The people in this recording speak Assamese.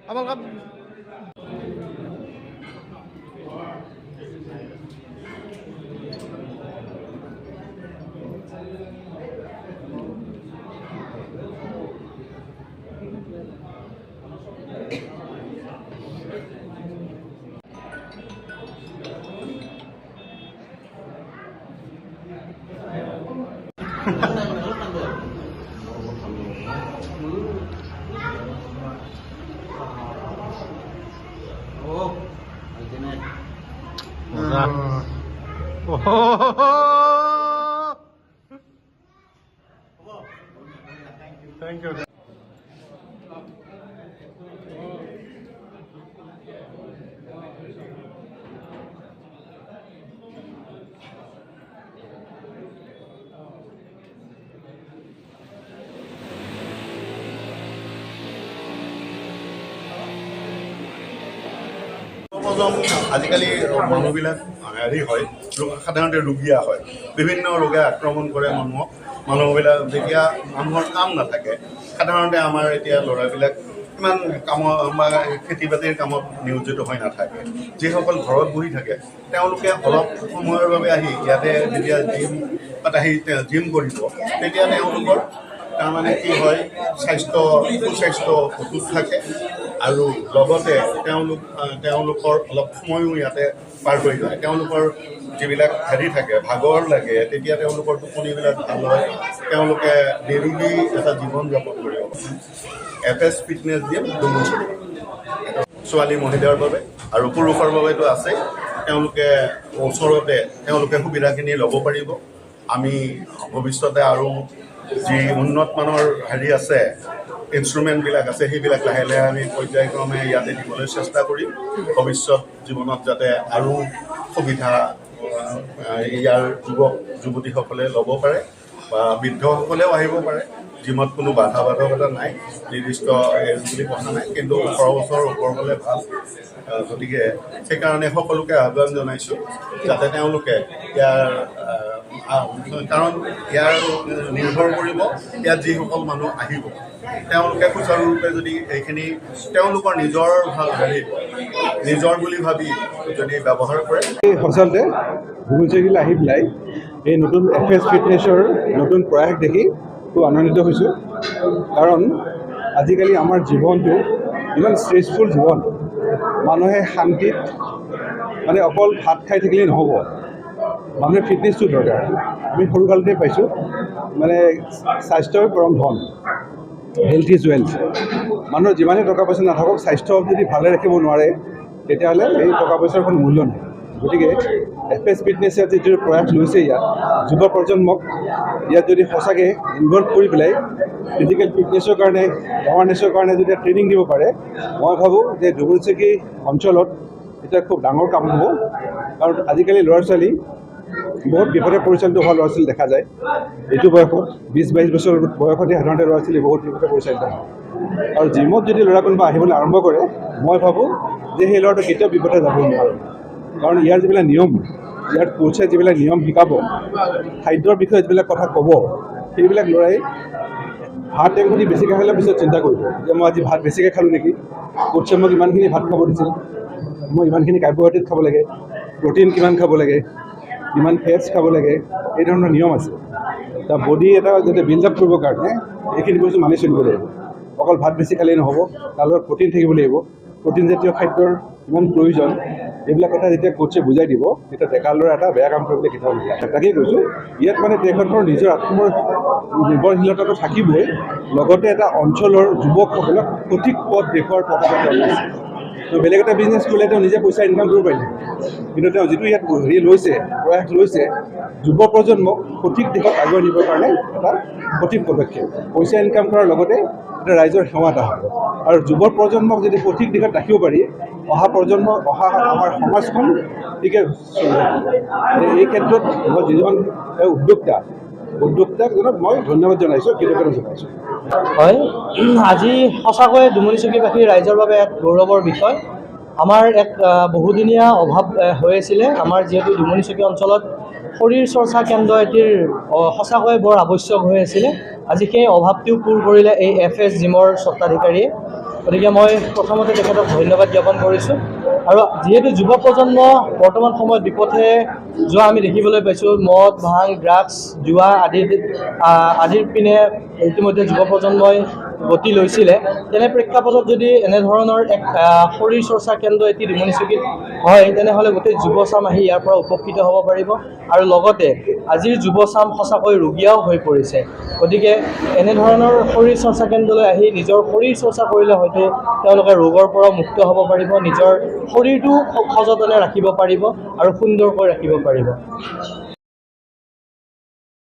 আপোনালোকে Thank you. আজিকালি মানুহবিলাক হেৰি হয়, সাধাৰণতে ৰোগীয়া হয়, বিভিন্ন ৰোগে আক্ৰমণ কৰে মানুহবিলাক। যেতিয়া মানুহৰ কাম নাথাকে, সাধাৰণতে আমাৰ এতিয়া ল'ৰাবিলাক ইমান কামৰ বা খেতি বাতিৰ কামত নিয়োজিত হৈ নাথাকে। যিসকল ঘৰত বহি থাকে তেওঁলোকে অলপ সময়ৰ বাবে আহি ইয়াতে যেতিয়া জিম কৰিব, তেতিয়া তেওঁলোকৰ তাৰমানে কি হয়, সুস্বাস্থ্য অটুট থাকে আৰু লগতে তেওঁলোকৰ অলপ সময়ো ইয়াতে পাৰ কৰি যায়। তেওঁলোকৰ যিবিলাক হেৰি থাকে, ভাগৰ লাগে, তেতিয়া তেওঁলোকৰ টোপনিবিলাক ভাল হয়, তেওঁলোকে নিৰোগী এটা জীৱন যাপন কৰিব। FS ফিটনেছ জিম ডুমুচুৰী ছোৱালী মহিলাৰ বাবে আৰু পুৰুষৰ বাবেতো আছে। তেওঁলোকে ওচৰতে সুবিধাখিনি ল'ব পাৰিব। আমি ভৱিষ্যতে আৰু যি উন্নত মানৰ হেৰি আছে, ইনষ্ট্ৰুমেণ্টবিলাক আছে, সেইবিলাক লাহে লাহে আমি পৰ্যায়ক্ৰমে ইয়াতে দিবলৈ চেষ্টা কৰিম। ভৱিষ্যত জীৱনত যাতে আৰু সুবিধা ইয়াৰ যুৱক যুৱতীসকলে ল'ব পাৰে বা বৃদ্ধসকলেও আহিব পাৰে। জিমত কোনো বাধকতা নাই, নিৰ্দিষ্ট এজ বুলি কথা নাই, কিন্তু 18 বছৰৰ ওপৰ হ'লে ভাল। গতিকে সেইকাৰণে সকলোকে আহ্বান জনাইছোঁ যাতে তেওঁলোকে কাৰণ ইয়াৰ নিৰ্ভৰ কৰিব ইয়াত যিসকল মানুহ আহিব, তেওঁলোকে সুচাৰুৰূপে যদি এইখিনি তেওঁলোকৰ নিজৰ বুলি ভাবি যদি ব্যৱহাৰ কৰে। আচলতে ডুমুচুৰীলৈ আহি পেলাই এই নতুন FS ফিটনেছৰ নতুন প্ৰয়াস দেখি খুব আনন্দিত হৈছোঁ। কাৰণ আজিকালি আমাৰ জীৱনটো ইমান ষ্ট্ৰেছফুল জীৱন, মানুহে শান্তিত মানে অকল ভাত খাই থাকিলেই নহ'ব, মানুহে ফিটনেছটো দৰকাৰ। আমি সৰুকালতে পাইছোঁ মানে স্বাস্থ্যই পৰম ধন, হেল্থ ইজ ৱেল্থ। মানুহৰ যিমানেই টকা পইচা নাথাকক, স্বাস্থ্য যদি ভালে ৰাখিব নোৱাৰে তেতিয়াহ'লে এই টকা পইচাৰ কোনো মূল্য নাই। গতিকে FS ফিটনেছে যিটো প্ৰয়াস লৈছে ইয়াত যুৱ প্ৰজন্মক ইয়াত যদি সঁচাকৈ ইনভলভ কৰি পেলাই ফিজিকেল ফিটনেছৰ কাৰণে, এৱাৰনেছৰ কাৰণে যদি ট্ৰেইনিং দিব পাৰে, মই ভাবোঁ যে ডুমুচুৰী অঞ্চলত এটা খুব ডাঙৰ কাম হ'ব। কাৰণ আজিকালি ল'ৰা ছোৱালী বহুত বিপদে পৰিচালিত হোৱা ল'ৰা ছোৱালী দেখা যায়। এইটো বয়সত 20-22 বছৰ বয়সতে সাধাৰণতে ল'ৰা ছোৱালী বহুত বিপদে পৰিচালিত হয়। আৰু জিমত যদি ল'ৰা কোনোবা আহিবলৈ আৰম্ভ কৰে, মই ভাবোঁ যে সেই ল'ৰাটো কেতিয়াও বিপদে যাব নোৱাৰে। কাৰণ ইয়াৰ যিবিলাক নিয়ম, ইয়াৰ কোচে যিবিলাক নিয়ম শিকাব, খাদ্যৰ বিষয়ে যিবিলাক কথা ক'ব, সেইবিলাক ল'ৰাই ভাত এমুঠি বেছিকৈ খালে পিছত চিন্তা কৰিব যে মই আজি ভাত বেছিকৈ খালোঁ নেকি, কোচে মোক ইমানখিনি ভাত খাব দিছিল, মই ইমানখিনি কাৰ্বহাইড্ৰেট খাব লাগে, প্ৰ'টিন কিমান খাব লাগে, কিমান ফেটছ খাব লাগে, এই ধৰণৰ নিয়ম আছে। তাৰ বডি এটা যাতে বিল্ড আপ কৰিবৰ কাৰণে এইখিনি বস্তু মানি চলিব লাগিব। অকল ভাত বেছি খালেই নহ'ব, তাৰ লগত প্ৰ'টিন থাকিব লাগিব। প্ৰ'টিন জাতীয় খাদ্যৰ ইমান প্ৰয়োজন, এইবিলাক কথা যেতিয়া কোচে বুজাই দিব, তেতিয়া ডেকা ল'ৰা এটা বেয়া কাম কৰিবলৈ কেতিয়াও নিদিয়ে। তাকেই কৈছোঁ, ইয়াত মানে তেখেতৰ নিজৰ আত্মনিৰ্ভৰশীলতাটো থাকিবই, লগতে এটা অঞ্চলৰ যুৱকসকলক সঠিক পথ দেখুওৱাৰ পথত আছে। বেলেগ এটা বিজনেছ কৰিলে তেওঁ নিজে পইচা ইনকাম কৰিব পাৰিলে, কিন্তু তেওঁ যিটো ইয়াত প্ৰয়াস লৈছে যুৱ প্ৰজন্মক সঠিক দিশত আগুৱাই নিবৰ কাৰণে এটা সঠিক পদক্ষেপ। পইচা ইনকাম কৰাৰ লগতে এটা ৰাইজৰ সেৱা এটা হ'ব। আৰু যুৱ প্ৰজন্মক যদি সঠিক দিশত ৰাখিব পাৰি, অহা আমাৰ সমাজখন ঠিকে চলিব। এই ক্ষেত্ৰত মই যিজন উদ্যোক্তাজনক মই ধন্যবাদ জনাইছোঁ, কৃতজ্ঞতা জনাইছোঁ। হয়, আজি সঁচাকৈ ডুমুচুৰীবাসী ৰাইজৰ বাবে এক গৌৰৱৰ বিষয়। আমাৰ এক বহুদিনীয়া অভাৱ হৈ আছিলে। আমাৰ যিহেতু ডুমুচুৰী অঞ্চলত শৰীৰ চৰ্চা কেন্দ্ৰ এটিৰ সঁচাকৈ বৰ আৱশ্যক হৈ আছিলে। আজি সেই অভাৱটো পূৰ কৰিলে এই FS জিমৰ স্বত্বাধিকাৰীয়ে। গতিকে মই প্ৰথমতে তেখেতক ধন্যবাদ জ্ঞাপন কৰিছোঁ। আৰু যিহেতু যুৱ প্ৰজন্ম বৰ্তমান সময়ত বিপথে যোৱা আমি দেখিবলৈ পাইছোঁ, মদ, ভাং, ড্ৰাগছ, জুৱা আদিৰ পিনে ইতিমধ্যে যুৱ প্ৰজন্মই গতি লৈছিলে। তেনে প্ৰেক্ষাপটত যদি এনেধৰণৰ এক শৰীৰ চৰ্চা কেন্দ্ৰ এটি ডুমনিচকীত হয়, তেনেহ'লে গোটেই যুৱচাম আহি ইয়াৰ পৰা উপকৃত হ'ব পাৰিব। আৰু লগতে আজিৰ যুৱচাম সঁচাকৈ ৰুগীয়াও হৈ পৰিছে। গতিকে এনেধৰণৰ শৰীৰ চৰ্চা কেন্দ্ৰলৈ আহি নিজৰ শৰীৰ চৰ্চা কৰিলে হয়তো তেওঁলোকে ৰোগৰ পৰা মুক্ত হ'ব পাৰিব, নিজৰ শৰীৰটো সযতনে ৰাখিব পাৰিব আৰু সুন্দৰকৈ ৰাখিব পাৰিব।